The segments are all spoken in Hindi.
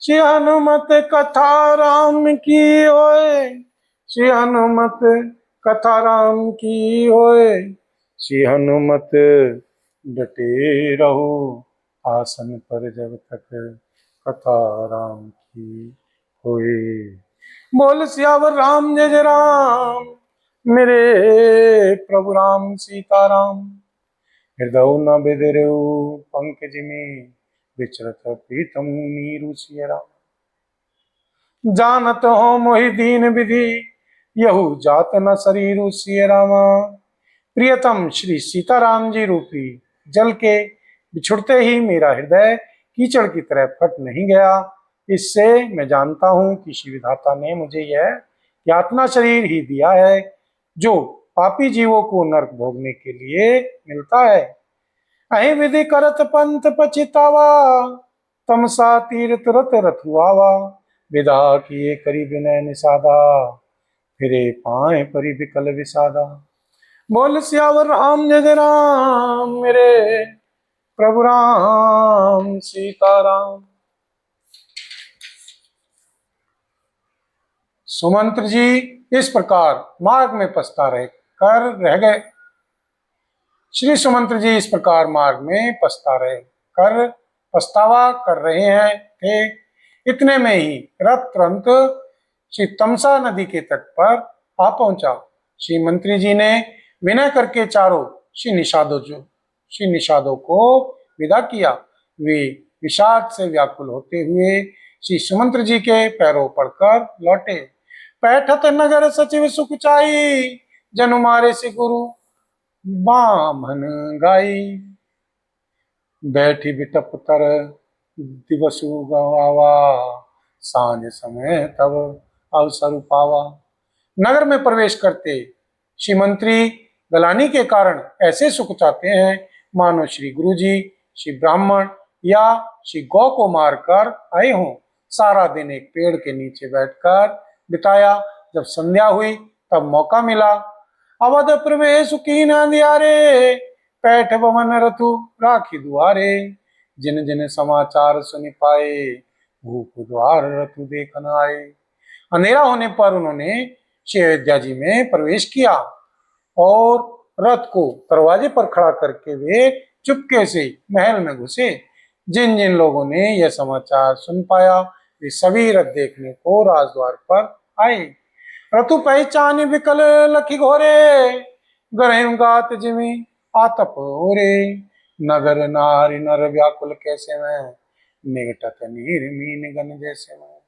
श्री हनुमत कथा राम की होए, श्री हनुमत कथा राम की होए, श्री हनुमत डटे रहो आसन पर जब तक कथा राम की होए। बोल सियावर राम जय जय राम, मेरे प्रभु राम सीताराम। हृदय न बिदरऊ पंकज में, विचरत प्रीतम नीरु सिय राम। जानत हो मोहि दीन विधि, यहु जात न शरीरु सिय रामा। प्रियतम श्री सीताराम जी रूपी जल के बिछुड़ते ही मेरा हृदय कीचड़ की तरह फट नहीं गया। इससे मैं जानता हूं कि श्री विधाता ने मुझे यह यातना शरीर ही दिया है, जो पापी जीवों को नरक भोगने के लिए मिलता है। अहि विधि करत पंथ पछितावा, तमसा तीर्थ रत रथुआवा। विदा किए करी विनय निषादा, फिरे पाए परि विकल विषादा। बोल सियावर राम जय जय राम, मेरे प्रभु राम सीताराम। सुमंत्र जी इस प्रकार मार्ग में पछता रह गए। श्री सुमंत्र जी इस प्रकार मार्ग में पछतावा कर रहे हैं थे। इतने में ही रथ तुरंत श्री तमसा नदी के तट पर आ पहुंचा। श्री मंत्री जी ने विनय करके चारों श्री निषादों को विदा किया। वे विषाद से व्याकुल होते हुए श्री सुमंत्र जी के पैरों पड़कर लौटे। पैठत नगर सचिव सुखचाई, जनु मारे से गुरु बामन गाई। बैठी बिटप तर दिवसु गवावा, सांझ समय तब अवसर पावा। नगर में प्रवेश करते श्री मंत्री गलानी के कारण ऐसे सुख चाहते हैं मानो श्री गुरुजी श्री ब्राह्मण या श्री गौ को मारकर आए हों। सारा दिन एक पेड़ के नीचे बैठकर बिताया। जब संध्या हुई तब मौका मिला। अवध प्रवेश कीन अंधियारे, पैठ भवन रतु राखी दुआरे। जिन जिन समाचार सुनि पाए, भूप द्वार रतु देखन आए। अंधेरा होने पर उन्होंने श्री अयोध्या जी में प्रवेश किया और रथ को दरवाजे पर खड़ा करके वे चुपके से महल में घुसे। जिन जिन लोगों ने यह समाचार सुन पाया, वे सभी रथ देखने को राजद्वार पर आए। रतु पहचान विकल लखी घोरे, गरहिं गात जिमि आतप ओरे। नगर नारी नर व्याकुल कैसे में, निगटत नीर मीन गन जैसे में।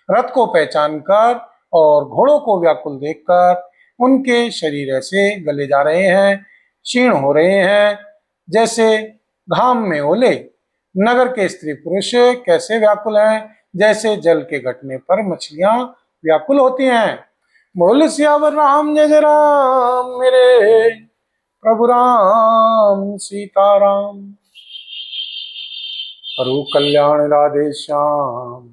रथ को पहचान कर और घोड़ों को व्याकुल देखकर उनके शरीर ऐसे गले जा रहे हैं, क्षीण हो रहे हैं जैसे घाम में ओले। नगर के स्त्री पुरुष कैसे व्याकुल हैं, जैसे जल के घटने पर मछलियां व्याकुल होती हैं। बोल सियावर राम जय जय राम, मेरे प्रभु राम सीताराम। करो कल्याण राधे श्याम,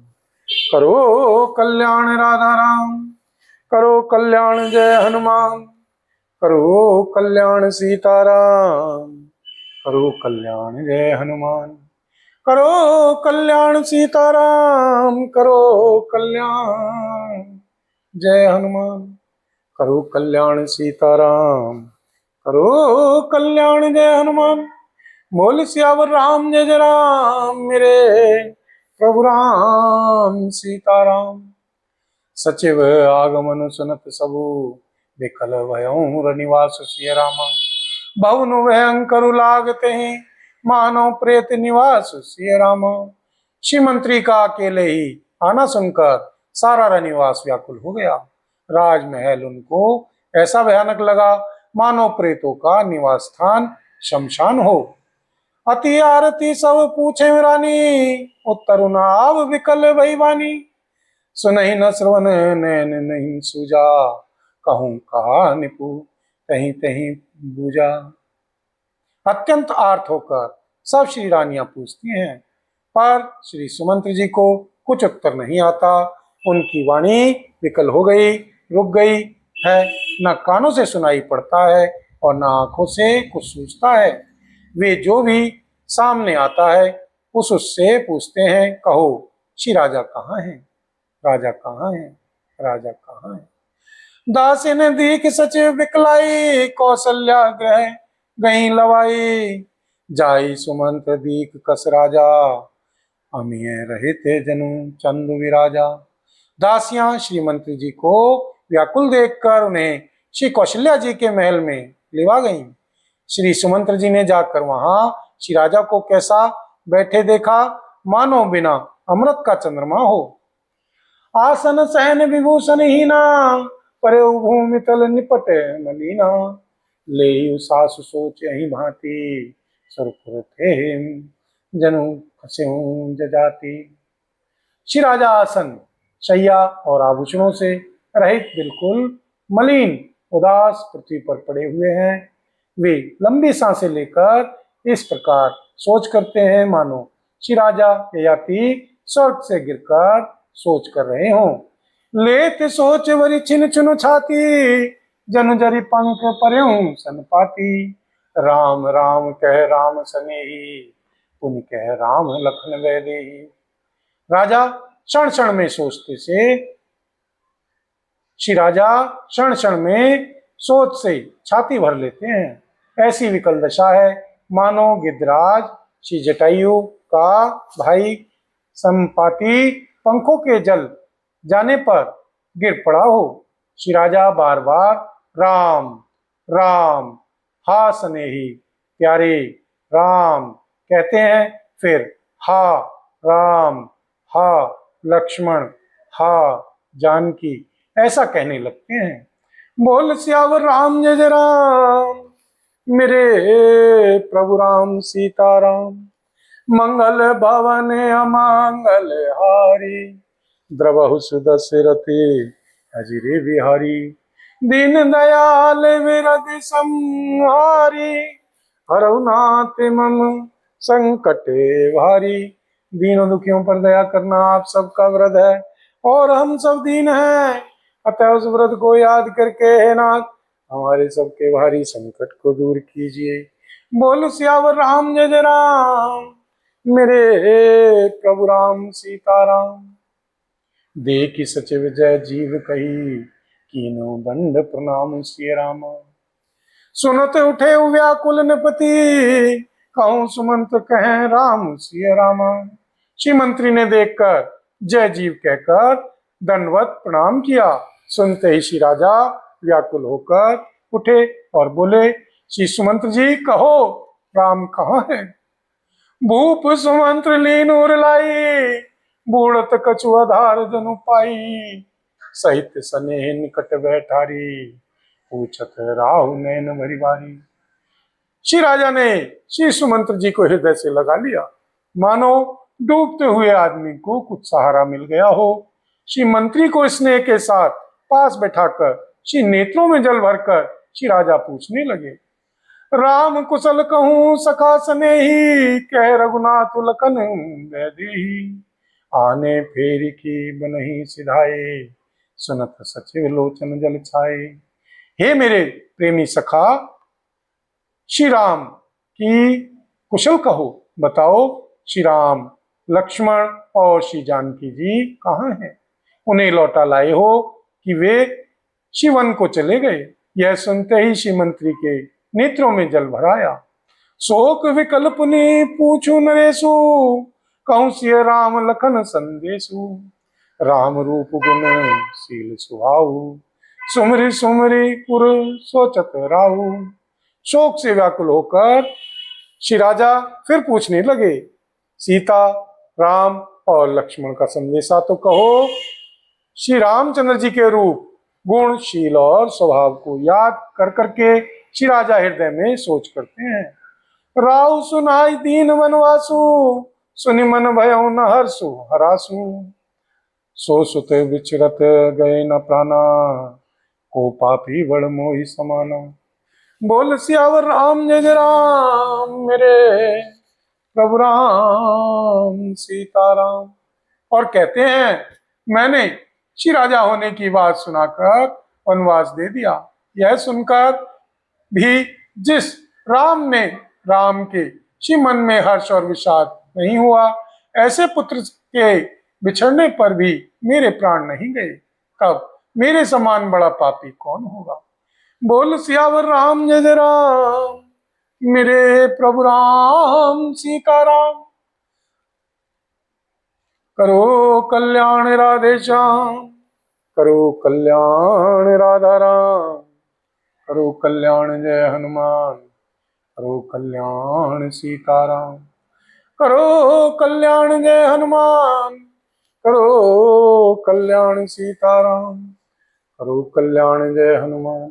करो कल्याण राधा राम। करो कल्याण जय हनुमान, करो कल्याण सीताराम। करो कल्याण जय हनुमान, करो कल्याण सीताराम। करो कल्याण जय हनुमान, करो कल्याण सीताराम। करो कल्याण जय हनुमान। बोल सियावर राम जय जय राम, मेरे प्रभु राम सीताराम। सचिव आगमन सुनत सबु, विकल भयउ रनिवास सिय रामा। भवन भयंकर लागते हैं, मानव प्रेत निवास सिय रामा। श्री मंत्री का अकेले ही आना सुनकर सारा रनिवास व्याकुल हो गया। राजमहल उनको ऐसा भयानक लगा मानो प्रेतों का निवास स्थान शमशान हो। अति आरती सब पूछे रानी, उत्तर नाव विकल भई वानी। सुनहि न श्रवण नैन नहीं सूजा, कहूं कहा निपु कहीं कहीं बूझा। अत्यंत आर्त होकर सब श्री रानियां पूछती हैं, पर श्री सुमंत्र जी को कुछ उत्तर नहीं आता। उनकी वाणी विकल हो गई, रुक गई है, न कानों से सुनाई पड़ता है और न आंखों से कुछ सूझता है। वे जो भी सामने आता है उससे पूछते हैं, कहो श्री राजा कहाँ है, राजा कहाँ है, राजा कहाँ है। दासी ने दीख सचिव बिकलाई, कौशल्या ग्रह गई लवाई। जाई सुमंत दीख कस राजा, अमिय रहे थे जनु चंद विराजा। दासियां श्रीमंत्री जी को व्याकुल देखकर उन्हें श्री कौशल्या जी के महल में लेवा गईं। श्री सुमंत्र जी ने जाकर वहां श्री राजा को कैसा बैठे देखा, मानो बिना अमृत का चंद्रमा हो। आसन सहन विभूषण हीना, परे भूमि तल निपट मलीना। ले सासु सोच यही भांति, सुरपुर थे जनु खस्यूं जजाति। श्री राजा आसन शैया और आभूषणों से रहित बिल्कुल मलिन उदास पृथ्वी पर पड़े हुए हैं। वे लंबी सांसें लेकर इस प्रकार सोच करते हैं मानो श्री राजा ययाति स्वर्ग से गिरकर सोच कर रहे हों। लेत सोच वरी छिन चुन छाती, जनु जरी पंख पर्यूं सन पाती। राम राम कह राम सनेही, पुनि कह राम लखन वैदेही। राजा क्षण क्षण में सोचते से श्री राजा क्षण क्षण में सोच से छाती भर लेते हैं। ऐसी विकल दशा है मानो गिद्धराज श्री जटायु का भाई संपाति पंखों के जल जाने पर गिर पड़ा हो। श्री राजा बार बार राम राम हा स्नेही प्यारे राम कहते हैं, फिर हा राम हा लक्ष्मण हा जानकी ऐसा कहने लगते हैं। बोल सियावर राम जय जय राम, मेरे प्रभु राम सीताराम। मंगल भवन अमंगल हारी, द्रवहु सुदशरथी अजिरे बिहारी। दीन दयाल विरधि संहारी, हरहु नाथ मम संकटे भारी। दीनों दुखियों पर दया करना आप सबका व्रत है और हम सब दीन हैं, अतः उस व्रत को याद करके हे नाथ हमारे सबके भारी संकट को दूर कीजिए। बोल सियावर राम जय जय राम, मेरे प्रभु राम सीताराम। देखि सचिव जय जीव कही, कीनो बंद प्रणाम सिय राम। सुनत उठे व्याकुल नृपति, कहूं सुमंत कहें राम सिय राम। श्री मंत्री ने देखकर जय जीव कहकर दंडवत प्रणाम किया। सुनते ही श्री राजा व्याकुल होकर उठे और बोले, श्री सुमंत्र जी कहो राम कहाँ है। भूप सुमंत्र लीन उर लाई, बूढ़त कछु आधार जनु पाई। सहित सनेह निकट बैठारी, पूछत राहु नैन भरी बारी। श्री राजा ने श्री सुमंत्र जी को हृदय से लगा लिया, मानो डूबते हुए आदमी को कुछ सहारा मिल गया हो। श्री मंत्री को स्नेह के साथ पास बैठाकर श्री नेत्रों में जल भरकर श्री राजा पूछने लगे, राम कुशल कहूं सखा स्नेही, कह रघुनाथ लखन वैदेही। आने फेरी की बनही सिधाए, सुनत सचिव लोचन जल छाए। हे मेरे प्रेमी सखा श्री राम की कुशल कहो, बताओ श्री राम लक्ष्मण और श्री जानकी जी कहाँ हैं। उन्हें लौटा लाए हो कि वे शिवन को चले गए। यह सुनते ही श्री मंत्री के नेत्रों में जल भराया। शोक विकल्प ने पूछू नरेशु, कहूं सिय राम लखन संदेशु। राम रूप गुण शील सुहाऊ, सुमरि सुमरि पुर सोचत राहु। शोक से व्याकुल होकर श्री राजा फिर पूछने लगे, सीता राम और लक्ष्मण का संदेशा तो कहो। श्री रामचंद्र जी के रूप गुण शील और स्वभाव को याद कर करके श्री राजा हृदय में सोच करते हैं। राहु सुनाई दीन वनवासु, सुनि मन भयउ न हर्षु हरासु। सो सुत विचरत गए न प्राणा, को पापी बड़ मोहि समाना। बोल सियावर राम जय जय राम, मेरे प्रभु राम सीताराम। और कहते हैं, मैंने श्री राजा होने की बात सुनाकर वनवास दे दिया। यह सुनकर भी जिस राम ने राम के श्री मन में हर्ष और विषाद नहीं हुआ, ऐसे पुत्र के बिछड़ने पर भी मेरे प्राण नहीं गए। कब मेरे समान बड़ा पापी कौन होगा। बोल सियावर राम जय जय राम, मेरे प्रभु राम सीताराम। करो कल्याण राधे श्याम, करो कल्याण राधा राम, करो कल्याण जय हनुमान, करो कल्याण सीताराम। करो कल्याण जय हनुमान, करो कल्याण सीताराम, करो कल्याण जय हनुमान।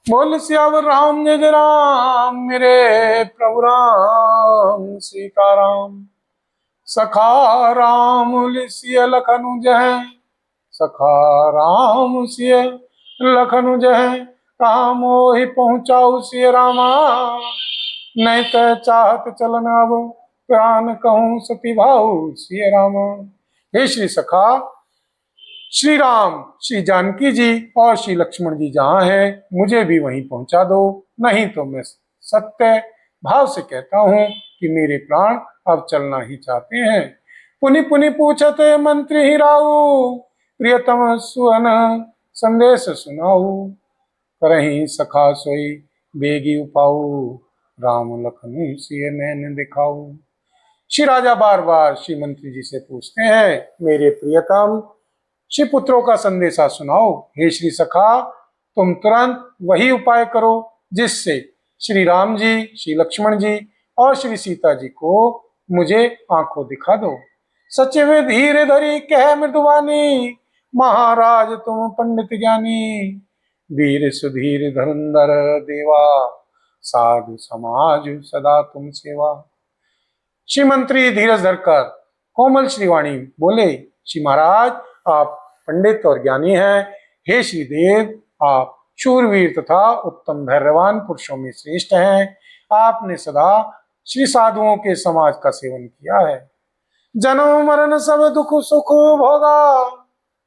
बोल सियावर राम जय जय राम, मेरे प्रभु राम सीताराम। सखा राम लिसिय लखनु जह, सखा राम सिय लखनु जह, कहा मोहि पहुँचाऊ सिय रामा, नहीं तो चाहत चलन अब प्राण कहूँ सती भाऊ सिय रामा। हे श्री सखा, श्री राम, श्री जानकी जी और श्री लक्ष्मण जी जहाँ हैं मुझे भी वहीं पहुंचा दो, नहीं तो मैं सत्य भाव से कहता हूँ कि मेरे प्राण अब चलना ही चाहते हैं। पुनि पुनि पूछते मंत्री ही राऊ, प्रियतम सुअन संदेश सुनाऊ, करहीं सखा सोई बेगी उपाऊ, राम लखन सिय नैन दिखाऊ। श्री राजा बार बार श्री मंत्री जी से पूछते हैं, मेरे प्रियतम श्री पुत्रों का संदेशा सुनाओ। हे श्री सखा, तुम तुरंत वही उपाय करो जिससे श्री राम जी, श्री लक्ष्मण जी और श्री सीता जी को मुझे आंखों दिखा दो। सचिव धीर धरी कह मृदुवानी, महाराज तुम पंडित ज्ञानी, वीर सुधीर धुरंधर देवा, साधु समाज सदा तुम सेवा। श्री मंत्री धीरज धरकर कोमल श्रीवाणी बोले, श्री महाराज आप पंडित और ज्ञानी हैं। हे श्रीदेव, आप शूरवीर तथा उत्तम धैर्यवान पुरुषों में श्रेष्ठ हैं। आपने सदा श्री साधुओं के समाज का सेवन किया है। जन्म मरण सब दुख सुख भोगा,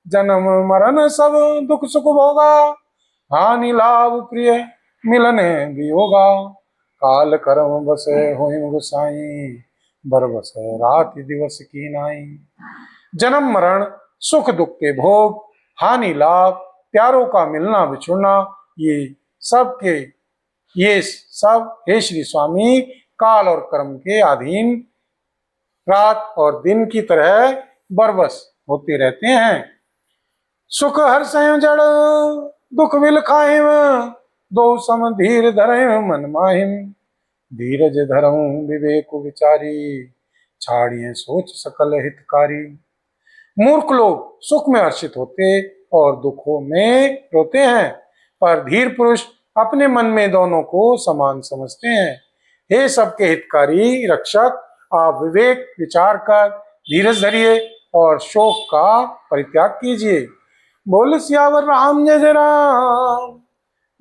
जन्म मरण सब दुख सुख भोगा, हानि लाभ प्रिय मिलने वियोगा, काल कर्म बसे होइं गोसाई, बरबस रात दिवस की नाई। जन्म मरण सुख दुख के भोग, हानि लाभ, प्यारों का मिलना बिछुड़ना, ये सब हे श्री स्वामी काल और कर्म के अधीन रात और दिन की तरह बरबस होते रहते हैं। सुख हर सय जड़ दुख विल खाहिम, दो सम धीर धरे मन माहिम, धीरज धरऊं विवेक विचारी, छाड़िए सोच सकल हितकारी। मूर्ख लोग सुख में हर्षित होते और दुखों में रोते हैं, पर धीर पुरुष अपने मन में दोनों को समान समझते हैं। हे सबके हितकारी रक्षक, आप विवेक विचार कर धीरज धरिए और शोक का परित्याग कीजिए। बोल सियावर राम जय जय राम,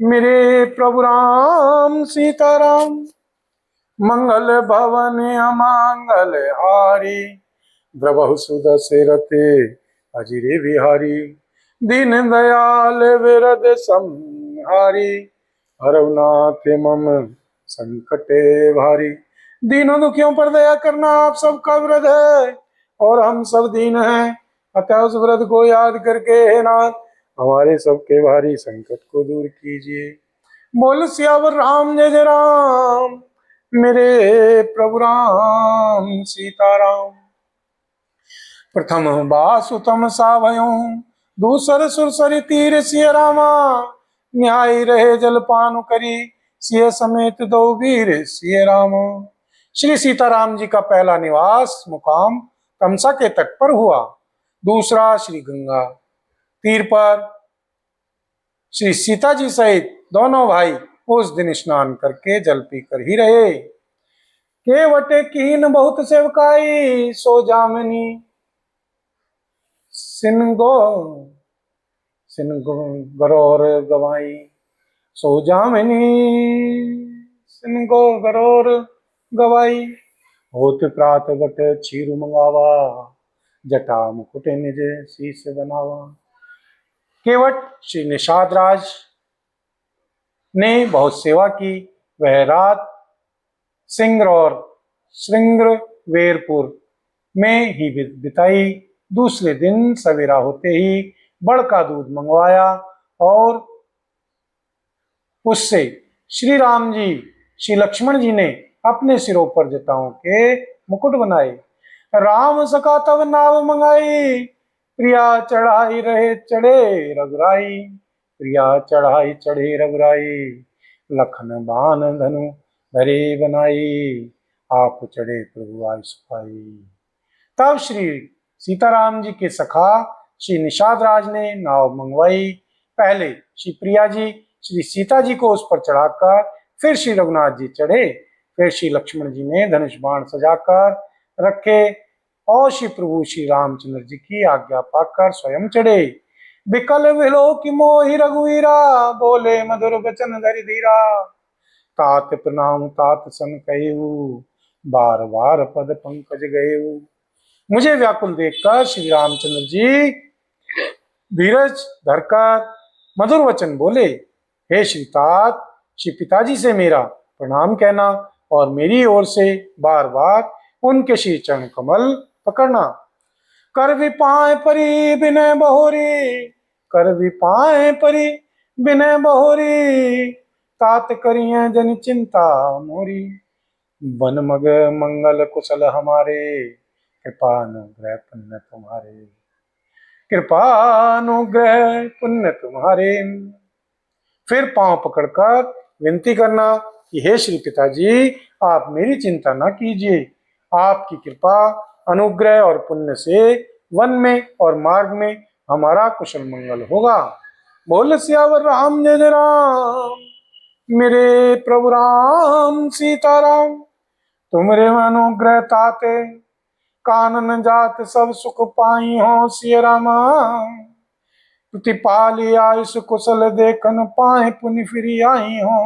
मेरे प्रभु राम सीताराम। मंगल भवन अमंगल हारी, द्रवहु सुदशरथे अजिरे बिहारी, दीन दयाल विरद संहारी, हरनाथ मम संकटे भारी। दीनों दुखियों पर दया करना आप सबका व्रत है और हम सब दीन हैं, अतः उस व्रत को याद करके हे नाथ हमारे सबके भारी संकट को दूर कीजिए। बोल सियावर राम जय जय राम, मेरे प्रभु राम सीताराम। प्रथम बासुतम साभयों, दूसर सुरसरी तीर सिय रामा, न्याय रहे जलपान करी, सिय समेत दो वीर सिय रामा। श्री सीताराम जी का पहला निवास मुकाम तमसा के तट पर हुआ, दूसरा श्री गंगा तीर पर। श्री सीता जी सहित दोनों भाई उस दिन स्नान करके जल पीकर ही रहे। केवटे कीन बहुत सेवकाई, सो जामिनी सिनगो गरोर गवाई, सो जामिनी सिनगो गरोर गवाई। होत प्रात बट छीरु मंगावा, जटा मुकुट निज शीस बनावा। केवट श्री निषाद राज ने बहुत सेवा की। वह रात सिंग्र और श्रृंग्रवेरपुर में ही बिताई। दूसरे दिन सवेरा होते ही बड़ का दूध मंगवाया और उससे श्री राम जी श्री लक्ष्मण जी ने अपने सिरों पर जटाओं के मुकुट बनाए। राम सका तब नाव मंगाई, प्रिया चढ़ाई रहे चढ़े रघुराई। प्रिया चढ़ाई चढ़े रघुराई, लखन बाण धनु धरे बनाई। आप चढ़े प्रभु आय सुखाई। तब श्री सीताराम जी के सखा श्री निषाद राज ने नाव मंगवाई। पहले श्री प्रिया जी श्री सीता जी को उस पर चढ़ाकर फिर श्री रघुनाथ जी चढ़े। फिर श्री लक्ष्मण जी ने धनुष बाण सजाकर रखे और श्री प्रभु श्री रामचंद्र जी की आज्ञा पाकर स्वयं चढ़े। विकल विलो की मोहि रघुवीरा, बोले मधुर वचन धरि धीरा। तात प्रणाम तात सन कहेऊ, बार बार पद पंकज गएऊ। मुझे व्याकुल देखकर श्री रामचंद्र जी धीरज धरकर मधुर वचन बोले, हे श्री तात, श्री पिताजी से मेरा प्रणाम कहना और मेरी ओर से बार बार उनके श्री चरण कमल पकड़ना। कर विपाय परी बिनय बहोरी, कर विपाय परी बिनय बहोरी। तात करिए जन चिंता मोरी, बन मग मंगल कुशल हमारे। कृपानुग्रह पुण्य तुम्हारे, कृपानुग्रह पुण्य तुम्हारे। फिर पांव पकड़कर विनती करना कि हे श्री पिताजी, आप मेरी चिंता न कीजिए। आपकी कृपा अनुग्रह और पुण्य से वन में और मार्ग में हमारा कुशल मंगल होगा। बोल सियावर राम जय जय राम, मेरे प्रभु राम सीताराम। तुमरे अनुग्रह ताते, कानन जात सब सुख पाई हो सिय रामा। प्रतिपाली आयुष कुशल देखन पाए पुनि फिरी आई हो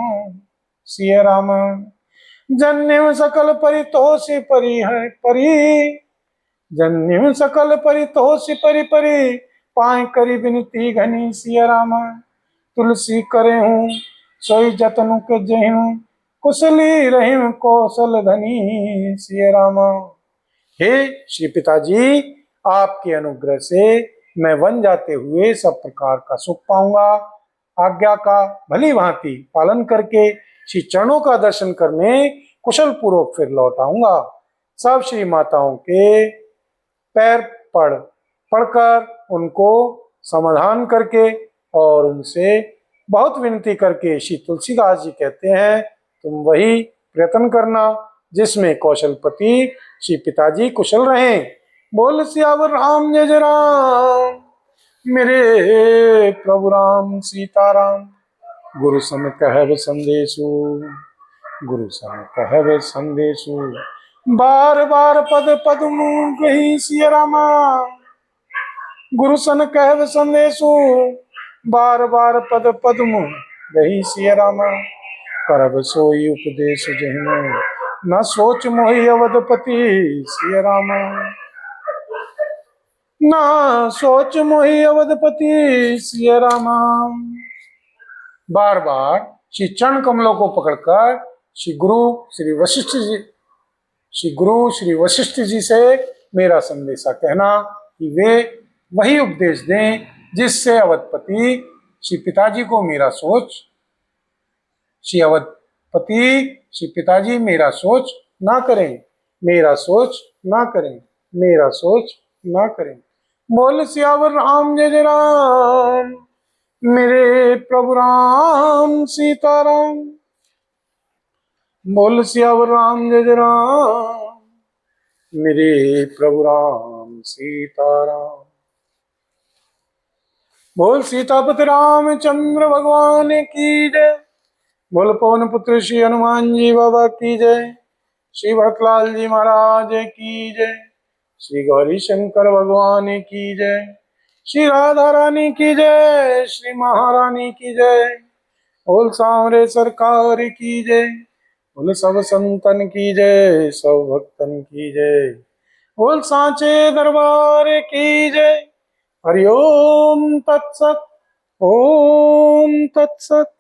सिय राम। जन्य सकल परितोषि परि है परि, जन्य सकल परितोषि परि परि। पाए करी बिनती घनी सिय राम। तुलसी करे हूँ सोई जतनु के जहूँ, कुशली रही कौशल धनी सिय राम। हे श्री पिताजी, आपके अनुग्रह से मैं वन जाते हुए सब प्रकार का सुख पाऊंगा। आज्ञा का भली भांति पालन करके श्री चरणों का दर्शन करने कुशल पूर्वक फिर लौट आऊंगा। सब श्री माताओं के पैर पढ़कर उनको समाधान करके और उनसे बहुत विनती करके श्री तुलसीदास जी कहते हैं, तुम वही प्रयत्न करना जिसमें कौशलपति श्री पिताजी कुशल रहें। बोल सियावर राम जय जय राम, मेरे प्रभु राम सीताराम। गुरु सन कहब संदेशु, गुरु सन कहब संदेशु। बार बार पद पद्म कही सिय रामा। गुरु सन कहब संदेशु, बार बार पद पद्म गही सिय रामा। करब सोई उपदेश जहिने, न सोच मोहि अवधपति सिय रामा। न सोच मोहि अवधपति सिय रामा। बार बार श्री चरण कमलों को पकड़कर श्री गुरु श्री वशिष्ठ जी से मेरा संदेशा कहना कि वे वही उपदेश दें जिससे अवधपति श्री पिताजी को मेरा सोच, श्री अवधपति श्री पिताजी मेरा सोच ना करें, मेरा सोच ना करें, मेरा सोच ना करें। बोल सियावर राम जय जय राम, मेरे प्रभु राम सीताराम। बोल सियावर राम जय जय राम, मेरे प्रभु राम सीताराम। बोल सीतापति रामचंद्र भगवान की जय। बोल पवन पुत्र श्री हनुमान जी बाबा की जय। श्री भरतलाल जी महाराज की जय। श्री गौरी शंकर भगवान की जय। श्री राधा रानी की जय। श्री महारानी की जय। बोल सांवरे सरकार की जय। बोल सब संतन की जय, सब भक्तन की जय। बोल सांचे दरबार की जय। हरि ओम तत्सत, ओम तत्सत।